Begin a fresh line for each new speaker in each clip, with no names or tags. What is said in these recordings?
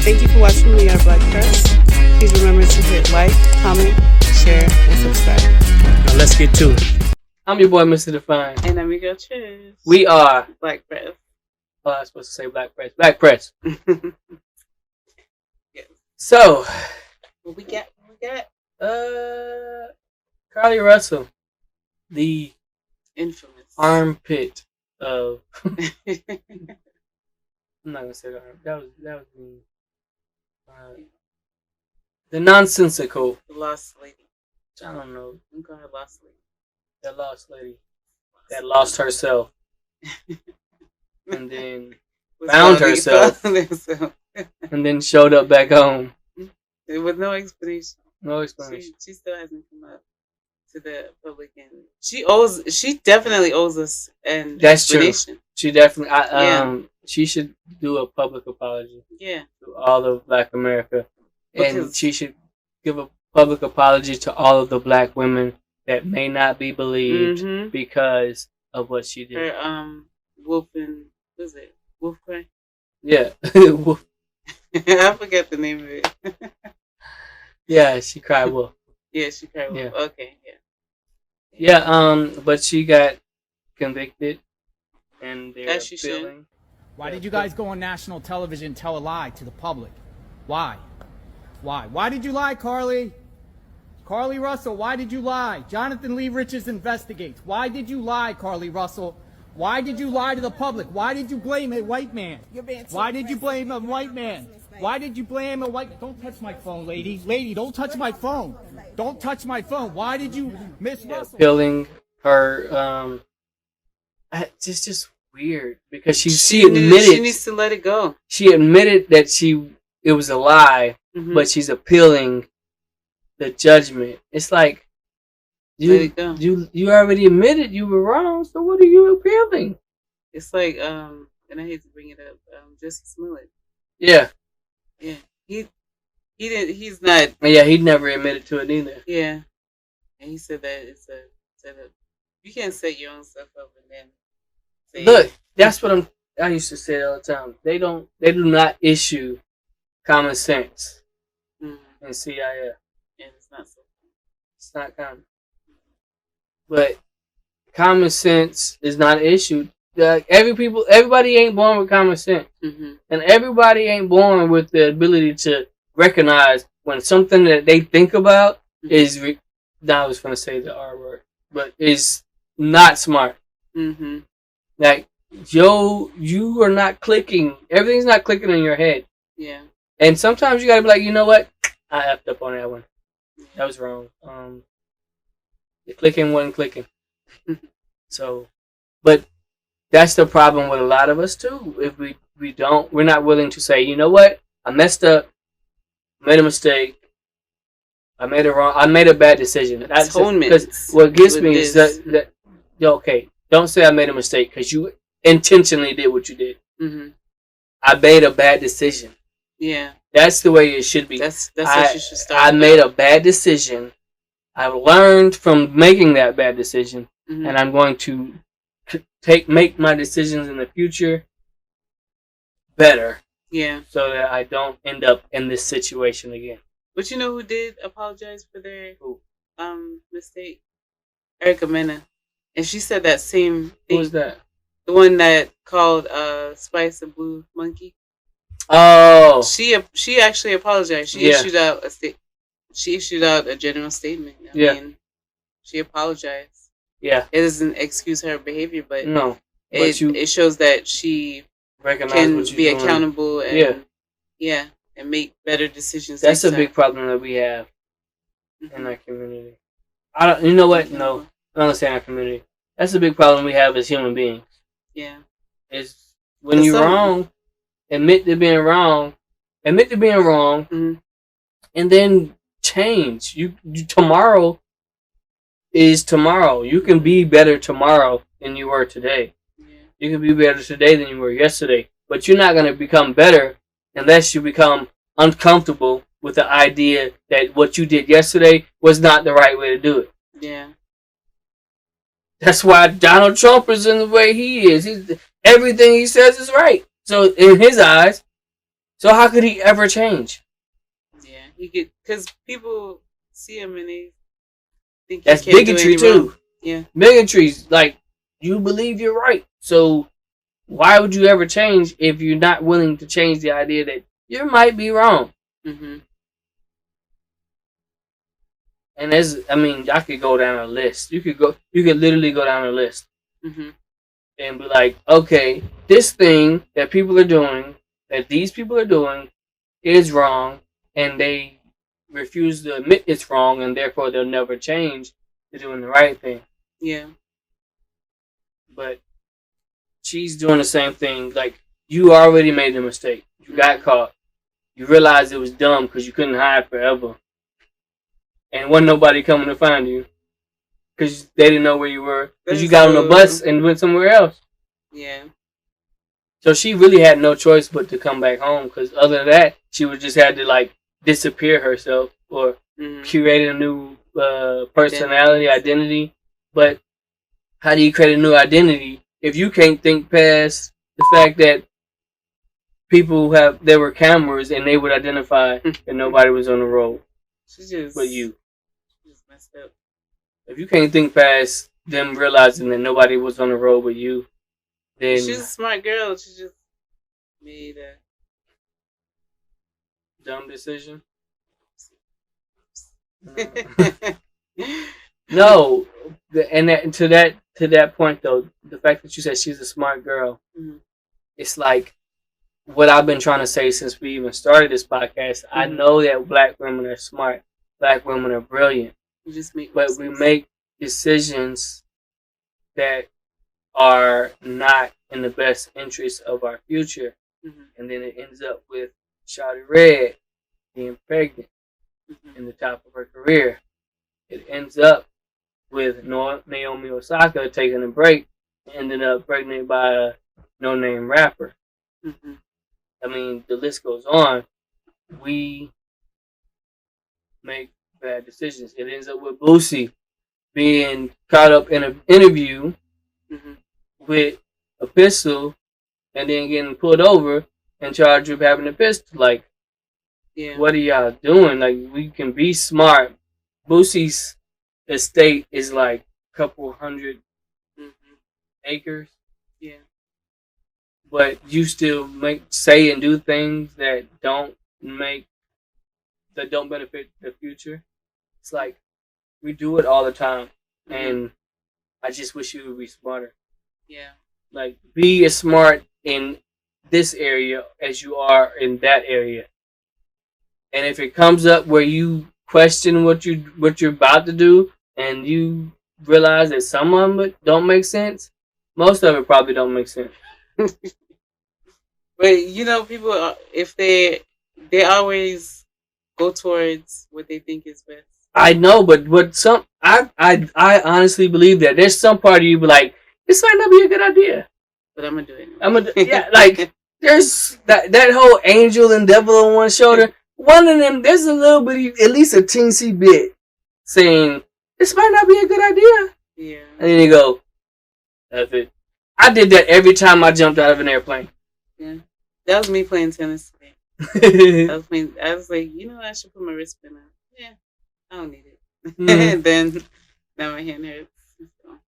Thank you for watching We Are Black Press. Please remember to hit like, comment, share, and subscribe.
Now let's get to it. I'm your boy, Mr. Define.
And I'm your girl, Cheers.
We are
Black Press.
Oh, I was supposed to say Black Press. Black Press.
Yes.
So,
What we got?
Carlie Russell, the
Infamous.
armpit of. I'm not gonna say that. That was mean. The nonsensical.
The lost lady.
I don't know.
I'm calling her lost lady.
That lost lady that lost herself and then found herself and then showed up back home.
With no explanation.
No explanation.
She still hasn't come up to the public, and she definitely owes us an explanation.
True. She definitely she should do a public apology.
Yeah.
To all of Black America. And she should give a public apology to all of the Black women that may not be believed because of what she did.
Her wolf cry?
Yeah.
I forget the name of it.
Yeah, she cried wolf.
Yeah, she cried wolf.
Yeah.
Okay, yeah.
Yeah, but she got convicted and they're appealing.
Why did you guys go on national television and tell a lie to the public? Why? Why did you lie, Carlie? Carlie Russell, why did you lie? Jonathan Lee Richards investigates. Why did you lie, Carlie Russell? Why did you lie to the public? Why did you blame a white man? Why did you blame a white man? Why did you blame a white... Don't touch my phone, lady. Lady, don't touch my phone. Don't touch my phone. Why did you... Miss Russell?
Appealing her... It's just weird because she admitted...
She needs to let it go.
She admitted that it was a lie, but she's appealing the judgment. It's like you already admitted you were wrong, so what are you appealing?
It's like and I hate to bring it up, Jesse Smollett.
Yeah.
Yeah. He's not.
Yeah, he never admitted to it either.
Yeah. And he said that it's a setup. You can't set your own stuff up and then say,
look, that's what I used to say all the time. They do not issue common sense in CIF.
And it's not so.
It's not common. But common sense is not issued. Everybody ain't born with common sense. And everybody ain't born with the ability to recognize when something that they think about is, I was going to say the R word, but is not smart. Like, you are not clicking. Everything's not clicking in your head.
Yeah.
And sometimes you got to be like, you know what? I effed up on that one. That was wrong. The clicking wasn't clicking. So, but that's the problem with a lot of us too. If we're not willing to say, you know what? I messed up. Made a mistake. I made a bad decision.
Atonement.
What gets me is that okay, don't say I made a mistake because you intentionally did what you did. I made a bad decision.
Yeah.
That's the way it should be.
That's what you should start.
I made a bad decision. I learned from making that bad decision, and I'm going to make my decisions in the future better.
Yeah.
So that I don't end up in this situation again.
But you know who did apologize for their mistake? Erica Mena. And she said that same thing.
Who was that?
The one that called Spice a blue monkey.
Oh.
She actually apologized. She issued out a general statement. I mean, she apologized.
Yeah.
It doesn't excuse her behavior, but
no.
It shows that she can be accountable and and make better decisions.
That's a big problem that we have in our community. You know what? No, I don't say in our community. That's a big problem we have as human beings.
Yeah.
Is when you're wrong, admit to being wrong, and then change. You tomorrow is tomorrow. You can be better tomorrow than you were today. Yeah. You can be better today than you were yesterday. But you're not going to become better unless you become uncomfortable with the idea that what you did yesterday was not the right way to do it.
Yeah.
That's why Donald Trump is in the way he is. Everything he says is right. So in his eyes, So how could he ever change?
Yeah, he could, because people see him and they think
that's
he can't
bigotry
do any wrong.
too.
Yeah,
Bigotry's like you believe you're right. So why would you ever change if you're not willing to change the idea that you might be wrong?
Mm-hmm.
And I could go down a list. You could literally go down a list
Mm-hmm.
and be like, okay, this thing that people are doing, that these people are doing, is wrong, and they refuse to admit it's wrong, and therefore they'll never change to doing the right thing.
Yeah.
But she's doing the same thing. Like, you already made the mistake. You got caught. You realized it was dumb because you couldn't hide forever. And wasn't nobody coming to find you because they didn't know where you were because you got on the bus and went somewhere else.
Yeah.
So she really had no choice but to come back home because other than that, she would just had to like disappear herself or create a new personality, identity. But how do you create a new identity if you can't think past the fact that there were cameras and they would identify that nobody was on the road but you?
She just messed up.
If you can't think past them realizing that nobody was on the road with you, then
she's a smart girl. She just made a
dumb decision. No, and to that point though, the fact that you said she's a smart girl, it's like what I've been trying to say since we even started this podcast. I know that black women are smart, black women are brilliant, but we make decisions that are not in the best interest of our future, and then it ends up with Shawty Red being pregnant in the top of her career. It ends up with Naomi Osaka taking a break, ended up pregnant by a no-name rapper. I mean, the list goes on. We make bad decisions. It ends up with Boosie being caught up in an interview with a pistol and then getting pulled over and charged with having a pistol. Like, what are y'all doing? Like, we can be smart. Boosie's estate is like a couple hundred acres. Yeah. But you still say and do things that don't benefit the future. It's like we do it all the time, and I just wish you would be smarter. Yeah. Like, be as smart in this area as you are in that area. And if it comes up where you question what you're about to do, and you realize that some of it don't make sense, most of it probably don't make sense.
But people, if they always go towards what they think is best.
I know, but I honestly believe that there's some part of you be like, this might not be a good idea,
but I'm gonna do it.
Yeah, like there's that whole angel and devil on one shoulder. One of them, there's a little bit, at least a teensy bit, saying this might not be a good idea. Yeah, and then you go, that's it. I did that every time I jumped out of an airplane.
Yeah, that was me playing tennis today. I was like, I should put my wristband on. Yeah, I don't need it. And then now my hand hurts. So.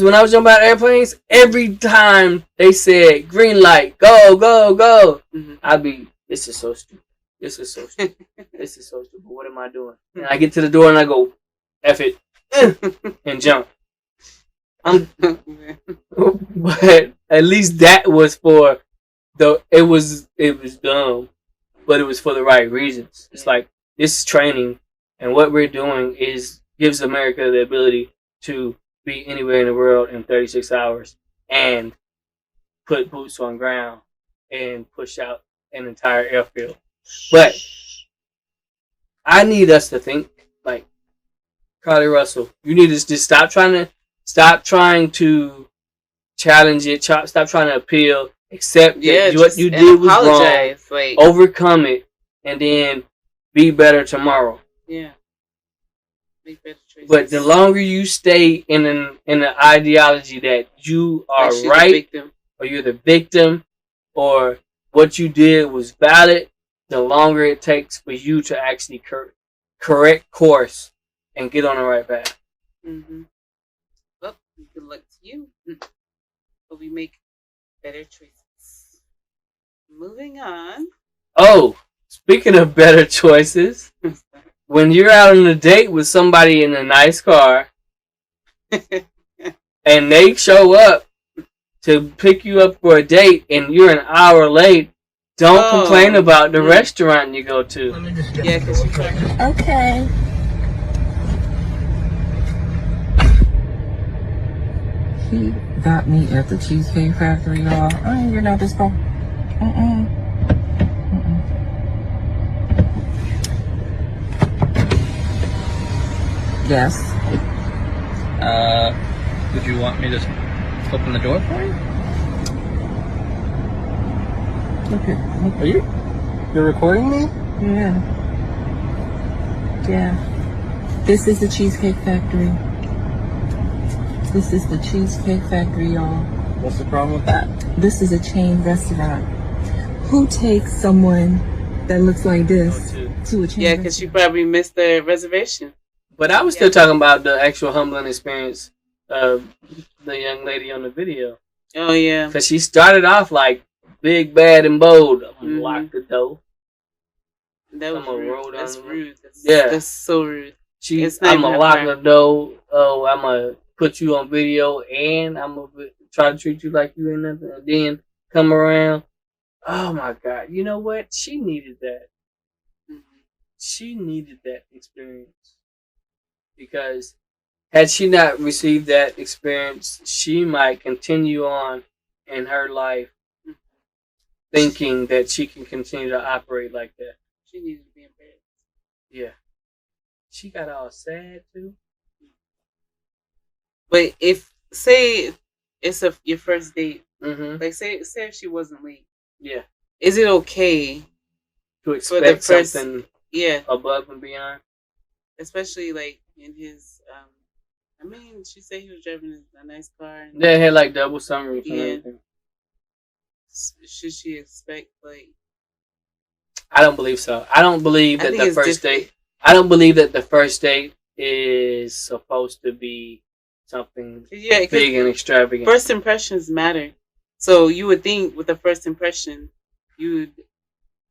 When I was jumping out of airplanes, every time they said green light, go, go, go, I'd be, this is so stupid. This is so stupid. This is so stupid. What am I doing? And I get to the door and I go, F it, and jump. But at least that was for it was dumb, but it was for the right reasons. It's like, this is training, and what we're doing gives America the ability to be anywhere in the world in 36 hours and put boots on ground and push out an entire airfield. But I need us to think like Carlie Russell. You need to just stop trying to challenge it. Stop trying to appeal. Accept that what you did was wrong. Like, overcome it, and then be better tomorrow. Yeah. Make better choices. But the longer you stay in an ideology that you are right, or you're the victim, or what you did was valid, the longer it takes for you to actually correct course and get on the right path.
Mm-hmm. Well, good luck to you. But we make better choices. Moving on.
Oh, speaking of better choices, when you're out on a date with somebody in a nice car and they show up to pick you up for a date and you're an hour late, don't complain about the restaurant you go to.
Yeah, because you're trying.
Okay. He got me at the Cheesecake Factory, y'all. I ain't getting out this car. Yes.
Would you want me to open the door for you?
Okay.
Are you're recording me?
Yeah. Yeah. This is the Cheesecake Factory. This is the Cheesecake Factory, y'all.
What's the problem with that?
This is a chain restaurant. Who takes someone that looks like this to a chain
Yeah, because you probably missed the reservation.
But I was still talking about the actual humbling experience of the young lady on the video.
Oh, yeah.
Because she started off like big, bad, and bold. I'm going to lock the door.
That was rude. That's rude. That's so rude.
I'm going to lock the door. Oh, I'm going to put you on video and I'm going to try to treat you like you ain't nothing. And then come around. Oh, my God. You know what? She needed that. She needed that experience. Because had she not received that experience, she might continue on in her life thinking that she can continue to operate like that.
She needed to be embarrassed.
Yeah. She got all sad too.
But say it's your first date,
like
say if she wasn't late.
Yeah.
Is it okay
to expect something above and beyond?
Especially like in his, I mean, she said he was driving a nice car. And
they had like double sunroof and everything.
Should she expect like?
I don't believe so. I don't believe that the first date. I don't believe that the first date is supposed to be something big and extravagant.
First impressions matter. So you would think with the first impression, you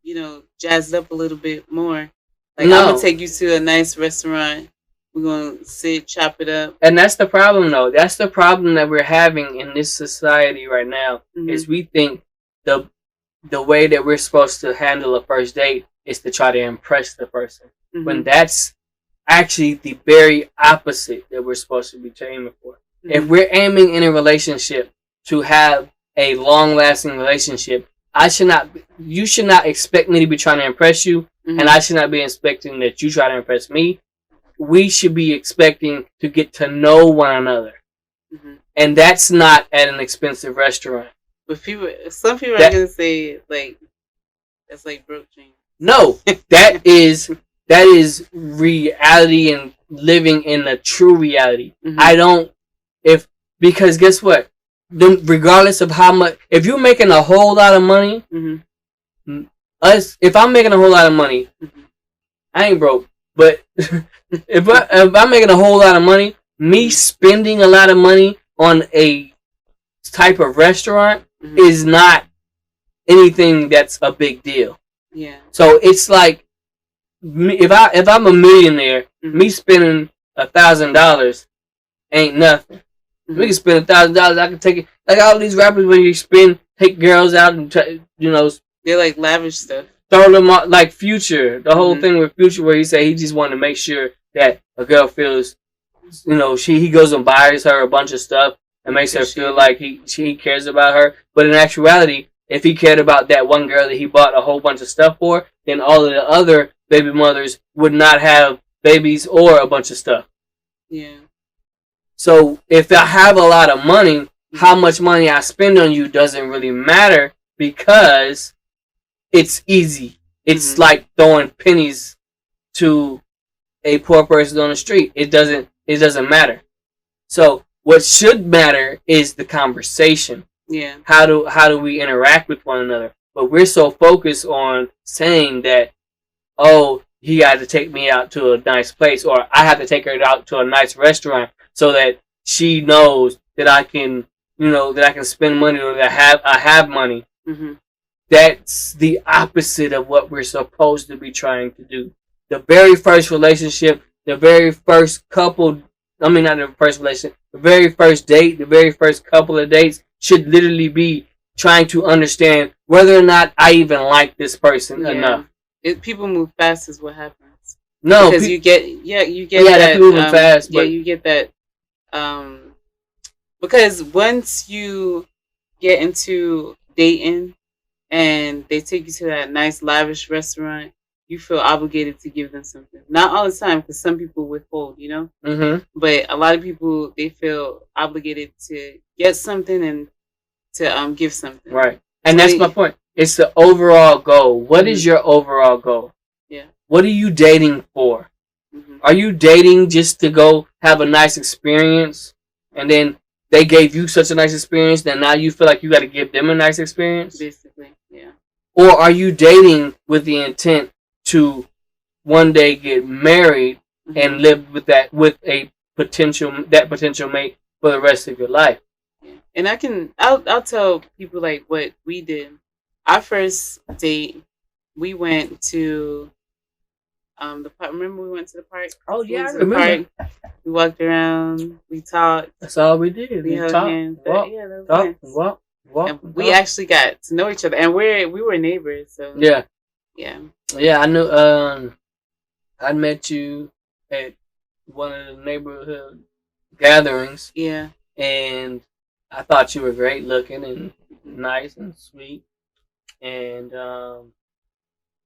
would, jazz it up a little bit more. Like, I'm going to take you to a nice restaurant. We're going to sit, chop it up.
And that's the problem, though. That's the problem that we're having in this society right now, is we think the way that we're supposed to handle a first date is to try to impress the person. When that's actually the very opposite that we're supposed to be aiming for. If we're aiming in a relationship to have a long-lasting relationship, you should not expect me to be trying to impress you, and I should not be expecting that you try to impress me. We should be expecting to get to know one another. And that's not at an expensive restaurant.
But some people are going to say, like, that's like broke dreams.
No, that is reality and living in a true reality. Because guess what? Regardless of how much, if you're making a whole lot of money, if I'm making a whole lot of money, I ain't broke. But if I'm making a whole lot of money, me spending a lot of money on a type of restaurant is not anything that's a big deal.
Yeah.
So it's like, if I'm a millionaire, me spending $1,000 ain't nothing. We can spend $1,000. I can take it like all these rappers when you take girls out and
they're like lavish stuff.
Throw them out like Future. The whole thing with Future where he said he just wanted to make sure that a girl feels, he goes and buys her a bunch of stuff and makes her feel like he cares about her. But in actuality, if he cared about that one girl that he bought a whole bunch of stuff for, then all of the other baby mothers would not have babies or a bunch of stuff.
Yeah.
So if I have a lot of money, how much money I spend on you doesn't really matter because it's easy. It's like throwing pennies to a poor person on the street. It doesn't matter. So what should matter is the conversation.
Yeah.
How do we interact with one another? But we're so focused on saying that, oh, he had to take me out to a nice place, or I have to take her out to a nice restaurant so that she knows that I can, that I can spend money, or that I have money.
Mm-hmm.
That's the opposite of what we're supposed to be trying to do. The very first relationship, the very first couple, not the first relationship, the very first date, the very first couple of dates should literally be trying to understand whether or not I even like this person enough.
People move fast is what happens.
No,
because you get that
moving fast.
But you get that because once you get into dating and they take you to that nice lavish restaurant, you feel obligated to give them something. Not all the time, because some people withhold,
Mm-hmm.
But a lot of people, they feel obligated to get something and to give something.
Right, and that's my point. It's the overall goal. What is your overall goal?
Yeah.
What are you dating for? Mm-hmm. Are you dating just to go have a nice experience, and then they gave you such a nice experience that now you feel like you got to give them a nice experience?
Basically, yeah. Or
are you dating with the intent to one day get married and live with a potential mate for the rest of your life?
Yeah. And I'll tell people like what we did. Our first date, we went to the park. Remember we went to the park?
Oh yeah, I remember.
We walked around. We talked.
That's all we did.
We held hands.
Walk.
And we actually got to know each other, and we were neighbors. So
yeah. I knew. I met you at one of the neighborhood gatherings.
Yeah.
And I thought you were great looking and nice and sweet. And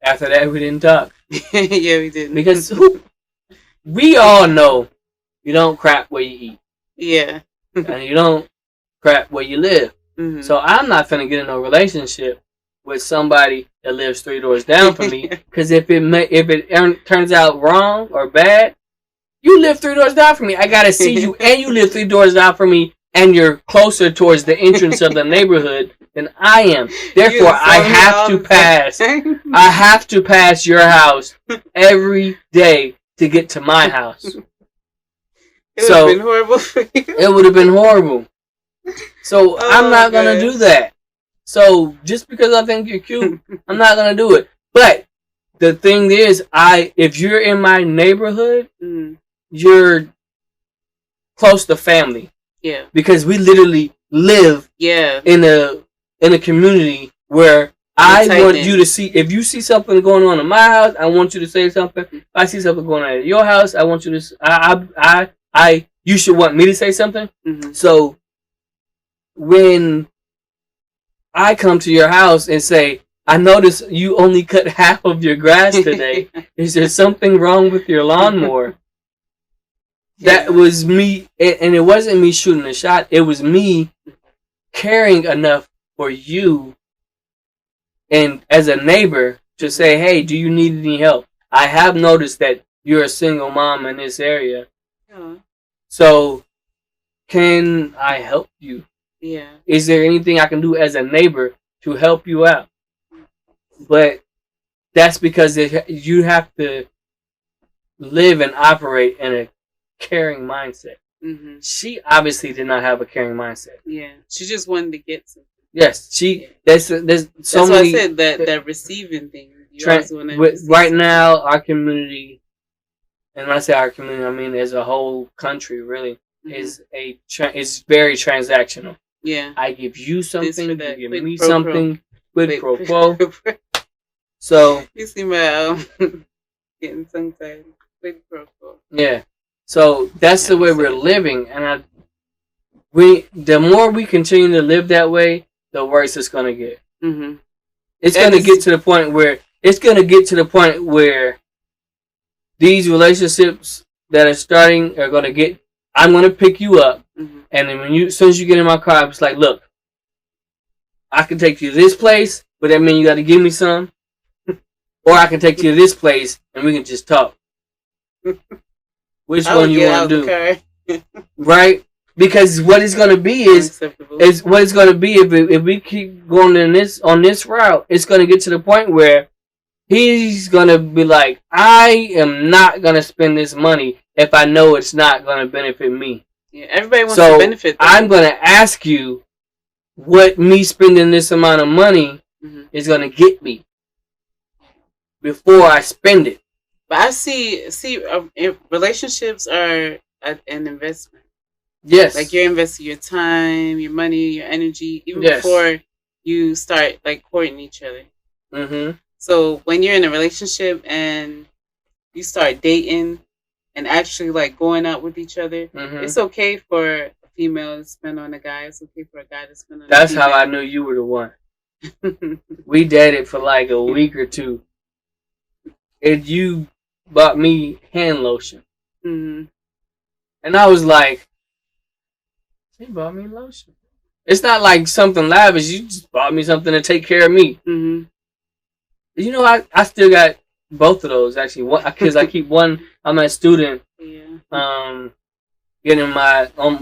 after that, we didn't talk.
Yeah, we didn't.
Because we all know you don't crap where you eat.
Yeah.
And you don't crap where you live.
Mm-hmm.
So I'm not finna get in a relationship with somebody that lives 3 doors down from me. Because if it turns out wrong or bad, you live 3 doors down from me. I gotta see you, and you live 3 doors down from me, and you're closer towards the entrance of the neighborhood than I am. Therefore, I have to pass. I have to pass your house every day to get to my house.
It would have been horrible for you.
It would have been horrible. So I'm not gonna do that. So just because I think you're cute, I'm not gonna do it. But the thing is, if you're in my neighborhood, you're close to family.
Yeah. Because
we literally live in a community where I want you to see, if you see something going on in my house, I want you to say something. If I see something going on at your house, I want you to you should want me to say something. Mm-hmm. So when I come to your house and say, I notice you only cut half of your grass today. Is there something wrong with your lawnmower? That was me, and it wasn't me shooting a shot. It was me caring enough for you, and as a neighbor, to say, hey, do you need any help? I have noticed that you're a single mom in this area. So, can I help you?
Yeah.
Is there anything I can do as a neighbor to help you out? But that's because you have to live and operate in a caring mindset. Mm-hmm. She obviously did not have a caring mindset.
Yeah, she just wanted to get something.
Yes, there's so
that's
many.
Why I said that receiving thing.
Right now, our community, and when I say our community, I mean as a whole country, really, is very transactional.
Yeah,
I give you something, you give me
pro
something, quid pro quo. So
you see my getting tongue tied. Quid pro quo.
Yeah. So that's the way we're living, and the more we continue to live that way, the worse it's gonna get. Mm-hmm. It's gonna get to the point where these relationships that are starting are gonna get. I'm gonna pick you up, and then as soon as you get in my car, it's like, look, I can take you to this place, but that means you got to give me some, or I can take you to this place and we can just talk. Which one you want to do? Right? Because what it's gonna be is what it's gonna be if we keep going on this route. It's gonna get to the point where he's gonna be like, I am not gonna spend this money if I know it's not gonna benefit me.
Yeah, everybody wants to benefit.
I'm gonna ask you what me spending this amount of money is gonna get me before I spend it.
But I see, relationships are an investment.
Yes.
Like you're investing your time, your money, your energy, even before you start like courting each other.
Mm-hmm.
So when you're in a relationship and you start dating and actually like going out with each other, it's okay for a female to spend on a guy. It's okay for a guy to spend on
That's
a female.
how I knew you were the one. We dated for like a week or two. And you bought me hand lotion.
Mm-hmm.
And I was like, he bought me lotion. It's not like something lavish. You just bought me something to take care of me.
Mm-hmm.
You know, I still got both of those actually. Because I keep one. I'm a student.
Yeah.
I'm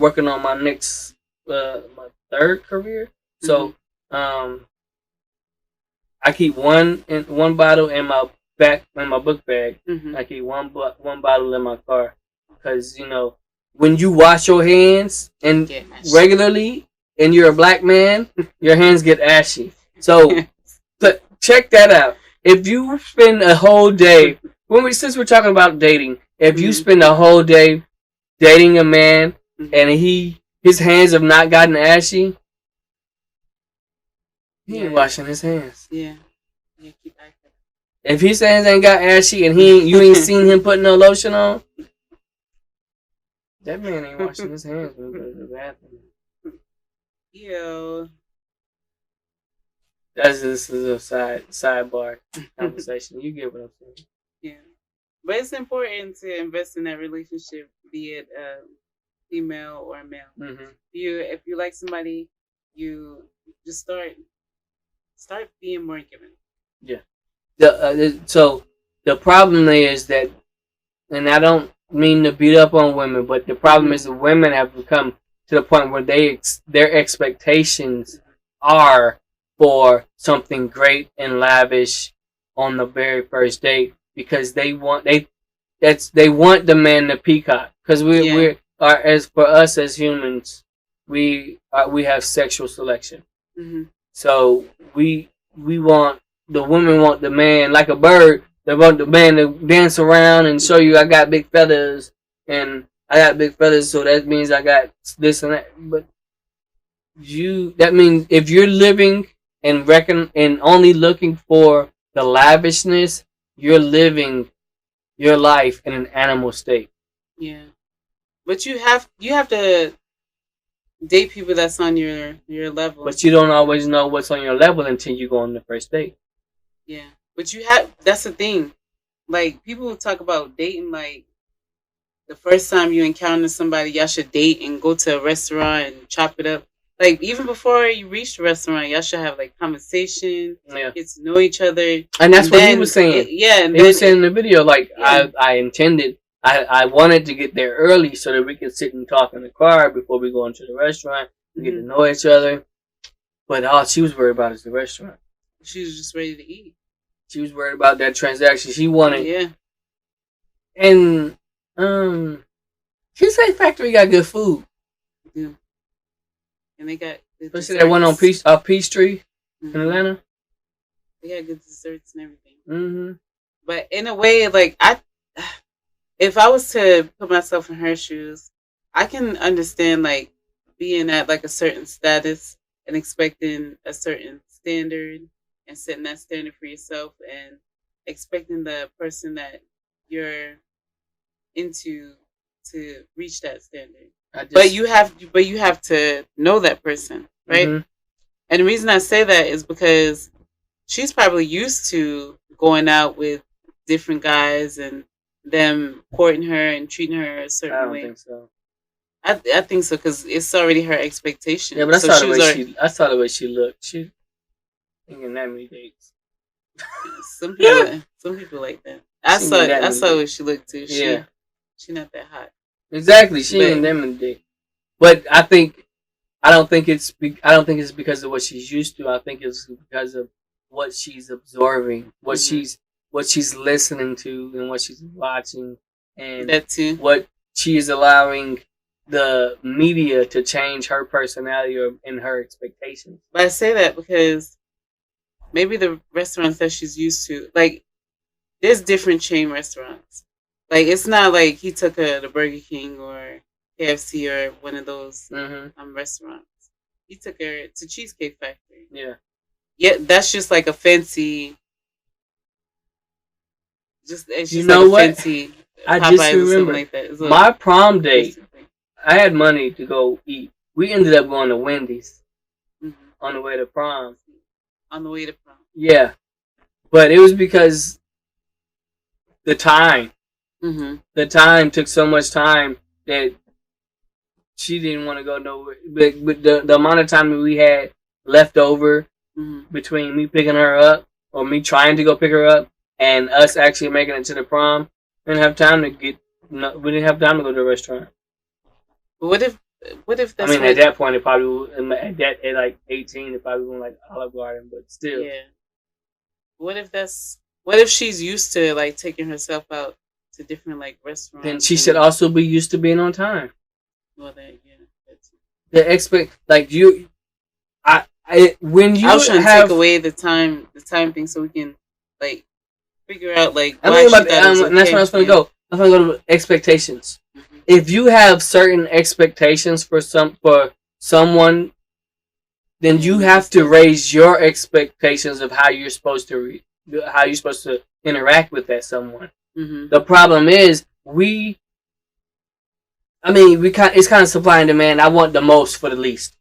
working on my next my third career. So I keep one bottle in my book bag. I keep one bottle in my car because when you wash your hands and regularly and you're a black man, your hands get ashy. So check that out. If you spend a whole day, since we're talking about dating, if you spend a whole day dating a man and his hands have not gotten ashy, he ain't washing his hands.
Yeah. Keep acting.
If his hands ain't got ashy and you ain't seen him putting no lotion on, that man ain't washing his hands when he goes to the bathroom.
Yo.
This is a sidebar conversation. You get what I'm saying?
Yeah, but it's important to invest in that relationship, be it female or male.
Mm-hmm.
If you like somebody, you just start being more giving.
Yeah. So the problem is that, and I don't mean to beat up on women, but the problem is that women have become to the point where their expectations are for something great and lavish on the very first date because they want the man to peacock because we are, as for us as humans, we have sexual selection. So the women want the man like a bird. They want the man to dance around and show you I got big feathers and I got big feathers, so that means I got this and that. But that means if you're living and only looking for the lavishness, you're living your life in an animal state.
Yeah, but you have to date people that's on your level.
But you don't always know what's on your level until you go on the first date.
Yeah, but that's the thing. Like people talk about dating, like the first time you encounter somebody, y'all should date and go to a restaurant and chop it up. Like, even before you reach the restaurant, y'all should have, like, conversation, get to know each other.
And that's what he was saying.
He
was saying in the video, like, I wanted to get there early so that we could sit and talk in the car before we go into the restaurant, get to know each other. But all she was worried about is the restaurant.
She was just ready to eat.
She was worried about that transaction. She wanted...
Yeah.
And, Cheesecake Factory got good food.
Yeah. And they got
especially that one on Peachtree in Atlanta.
They got good desserts and everything. But in a way, like if I was to put myself in her shoes, I can understand like being at like a certain status and expecting a certain standard and setting that standard for yourself and expecting the person that you're into to reach that standard. But you have to know that person, right? And the reason I say that is because she's probably used to going out with different guys and them courting her and treating her a certain way. I don't think so. I think so because it's already her expectation.
Yeah, but I saw the way she looked. She thinking that many dates.
Some people like that. I saw the way she looked too. She not that hot.
Exactly, she ain't them in dick. But I don't think it's because of what she's used to. I think it's because of what she's absorbing, what she's listening to, and what she's watching, and
that too.
What she is allowing the media to change her personality and her expectations.
But I say that because maybe the restaurants that she's used to, like, there's different chain restaurants. Like, it's not like he took her to Burger King or KFC or one of those restaurants. He took her to Cheesecake Factory.
Yeah.
Yeah, that's just like a fancy. It's just
you know
like
what?
Fancy
I
Popeyes
just remember
like that.
my prom date. I had money to go eat. We ended up going to Wendy's on the way to prom.
On the way to prom.
Yeah, but it was because the time. The time took so much time that she didn't want to go nowhere. But the amount of time that we had left over between me picking her up or me trying to go pick her up and us actually making it to the prom, we didn't have time to go to a restaurant.
But what if that's
at that point, it probably at like 18, it probably went like Olive Garden, but still.
Yeah. What if she's used to like taking herself out to different like restaurants?
Then she should also be used to being on time.
Well,
when you
I was trying to take away the time thing so we can like figure out like why
that's where I was going to go. I'm going to go to expectations. If you have certain expectations for someone, then you have to raise your expectations of how you're supposed to interact with that someone. The problem is it's kind of supply and demand. I want the most for the least.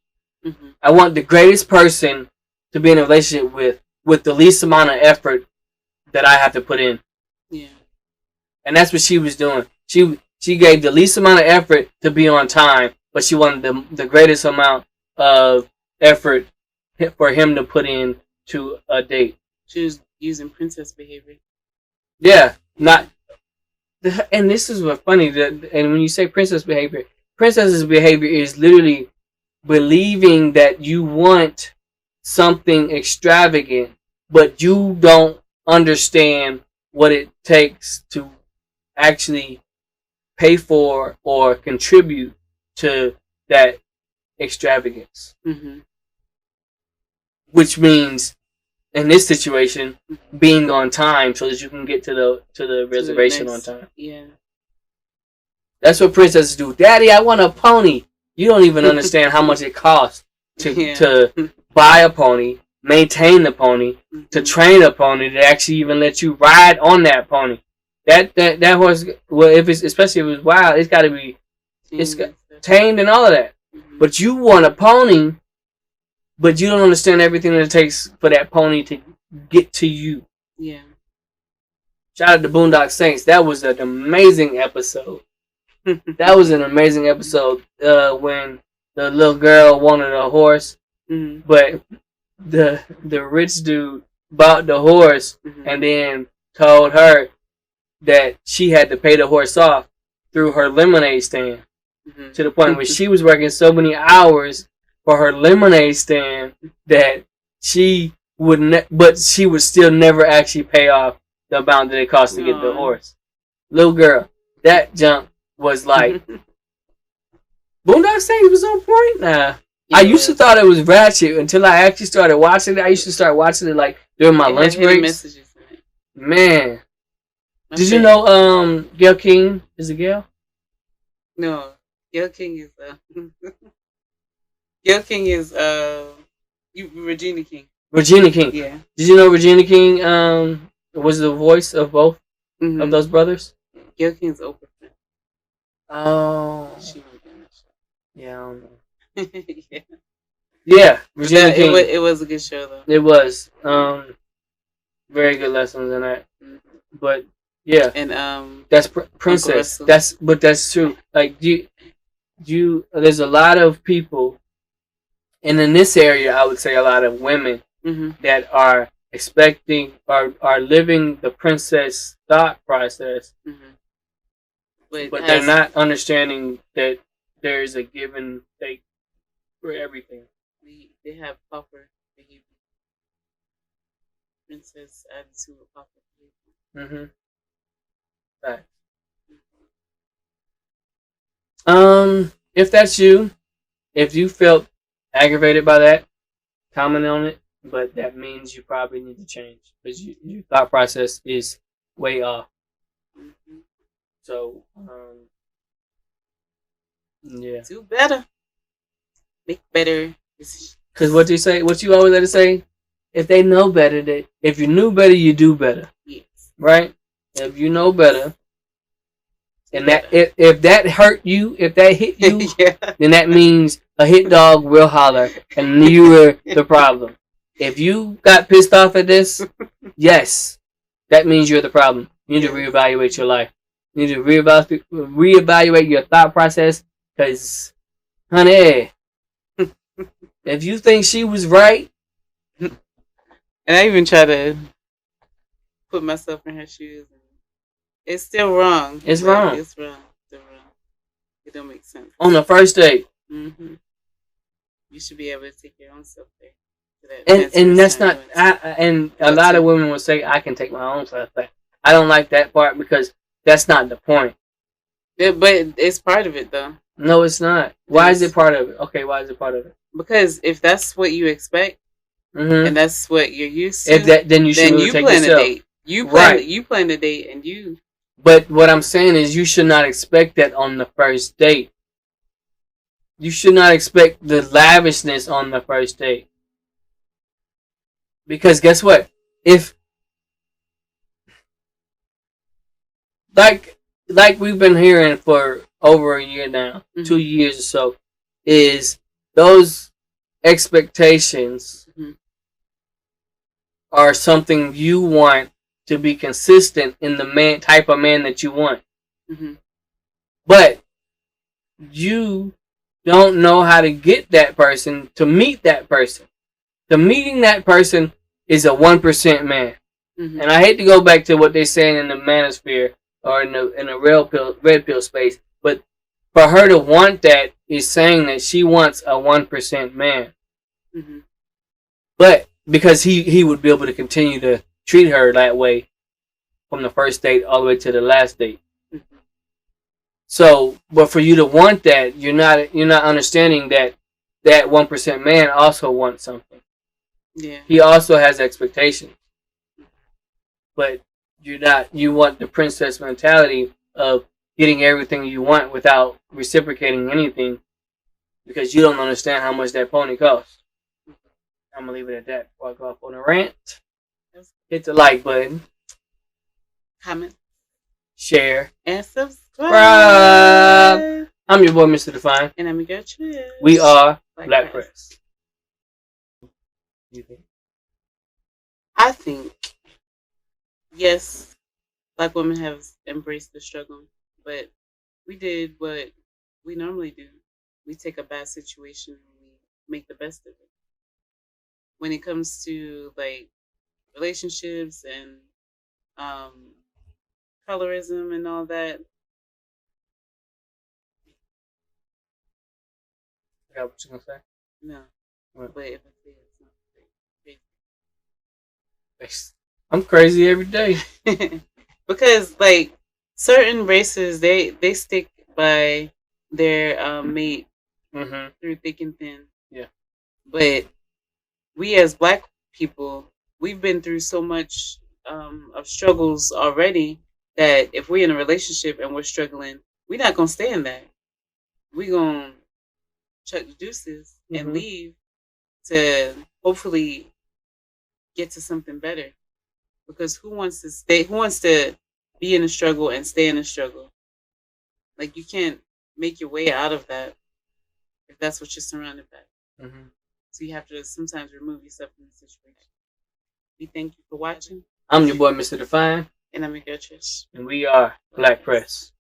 I want the greatest person to be in a relationship with the least amount of effort that I have to put in.
Yeah.
And that's what she was doing. She gave the least amount of effort to be on time, but she wanted the greatest amount of effort for him to put in to a date.
She was using princess behavior.
Yeah, and this is what's funny. And when you say princess's behavior is literally believing that you want something extravagant, but you don't understand what it takes to actually pay for or contribute to that extravagance. Which means, in this situation, being on time so that you can get to the reservation on time.
Yeah.
That's what princesses do. Daddy, I want a pony. You don't even understand how much it costs to buy a pony, maintain the pony, to train a pony, to actually even let you ride on that pony. That horse, well, especially if it's wild, it's got to be tamed and all of that. But you want a pony, but you don't understand everything that it takes for that pony to get to you.
Yeah.
Shout out to Boondock Saints. That was an amazing episode. That was an amazing episode when the little girl wanted a horse, but the rich dude bought the horse and then told her that she had to pay the horse off through her lemonade stand, to the point where she was working so many hours for her lemonade stand that she would she would still never actually pay off the amount that it cost to get the horse. Little girl, that jump was like Boondock Saints was on point. Now I used to thought it was ratchet until I actually started watching it. I used to start watching it like during my lunch breaks. Man. Did you know Gail King is a Gail?
No, Gail King is Gail King is Regina King.
Regina King.
Yeah.
Did you know Regina King was the voice of both of those brothers?
Gail King's Oprah.
Oh. Yeah, I don't know.
Yeah.
Yeah, Regina King.
It was a good show though.
It was. Very good lessons in that. But yeah,
and
that's Princess. That's true. Like there's a lot of people, and in this area, I would say a lot of women that are expecting are living the princess thought process, but they're not understanding that there's a give and take for everything.
They have pauper behavior. Princess attitude of pauper behavior.
Right. If that's you, if you felt aggravated by that, comment on it. But that means you probably need to change because your thought process is way off.
Mm-hmm.
So, yeah.
Do better. Make better decisions.
Because what you say, what you always let it say, if they know better, if you knew better, you do better.
Yes.
Right? If you know better, and that if that hurt you, if that hit you,
yeah.
then that means a hit dog will holler, and you were the problem. If you got pissed off at this, yes, that means you're the problem. You need to reevaluate your life. You need to reevaluate your thought process, because, honey, if you think she was right,
and I even try to put myself in her shoes, and it's still wrong.
It's wrong.
It's wrong. It's wrong. It don't make sense.
On the first date.
Mm-hmm. You should be able to take your own self there.
And that's not. And a lot of women will say, "I can take my own self there." I don't like that part because that's not the point.
Yeah, but it's part of it, though.
No, it's not. Why is it part of it? Okay, why is it part of it?
Because if that's what you expect, and that's what you're used to,
then you should really take
plan
yourself.
a date. You plan a date, and you.
But what I'm saying is, you should not expect that on the first date. You should not expect the lavishness on the first date. Because guess what? If like we've been hearing for over a year now, 2 years or so, is those expectations are something you want to be consistent in the type of man that you want. But you don't know how to get that person to meet that person. The meeting that person is a 1% man. And I hate to go back to what they're saying in the manosphere or in the red pill space, but for her to want that is saying that she wants a 1% man. But because he would be able to continue to treat her that way from the first date all the way to the last date. So, but for you to want that, you're not understanding that 1% man also wants something.
Yeah.
He also has expectations. But you want the princess mentality of getting everything you want without reciprocating anything because you don't understand how much that pony costs. I'm going to leave it at that before I go off on a rant. Hit the like button.
Comment.
Share.
And subscribe.
I'm your boy, Mr. Define.
And I'm your girl, Trish.
We are Black Press. You think?
I think, yes, Black women have embraced the struggle, but we did what we normally do. We take a bad situation and we make the best of it. When it comes to like relationships and colorism and all that.
I got what you gonna say?
No.
What?
But if I say it's not crazy.
I'm crazy every day.
Because like certain races they stick by their mate through thick and thin.
Yeah.
But we as Black people, we've been through so much of struggles already that if we're in a relationship and we're struggling, we're not gonna stay in that. We're gonna chuck the deuces and leave to hopefully get to something better. Because who wants to stay? Who wants to be in a struggle and stay in a struggle? Like you can't make your way out of that if that's what you're surrounded by. So you have to sometimes remove yourself from the situation. We thank you for watching.
I'm your boy, Mr. Define.
And I'm your girl, Trish.
And we are Black Press.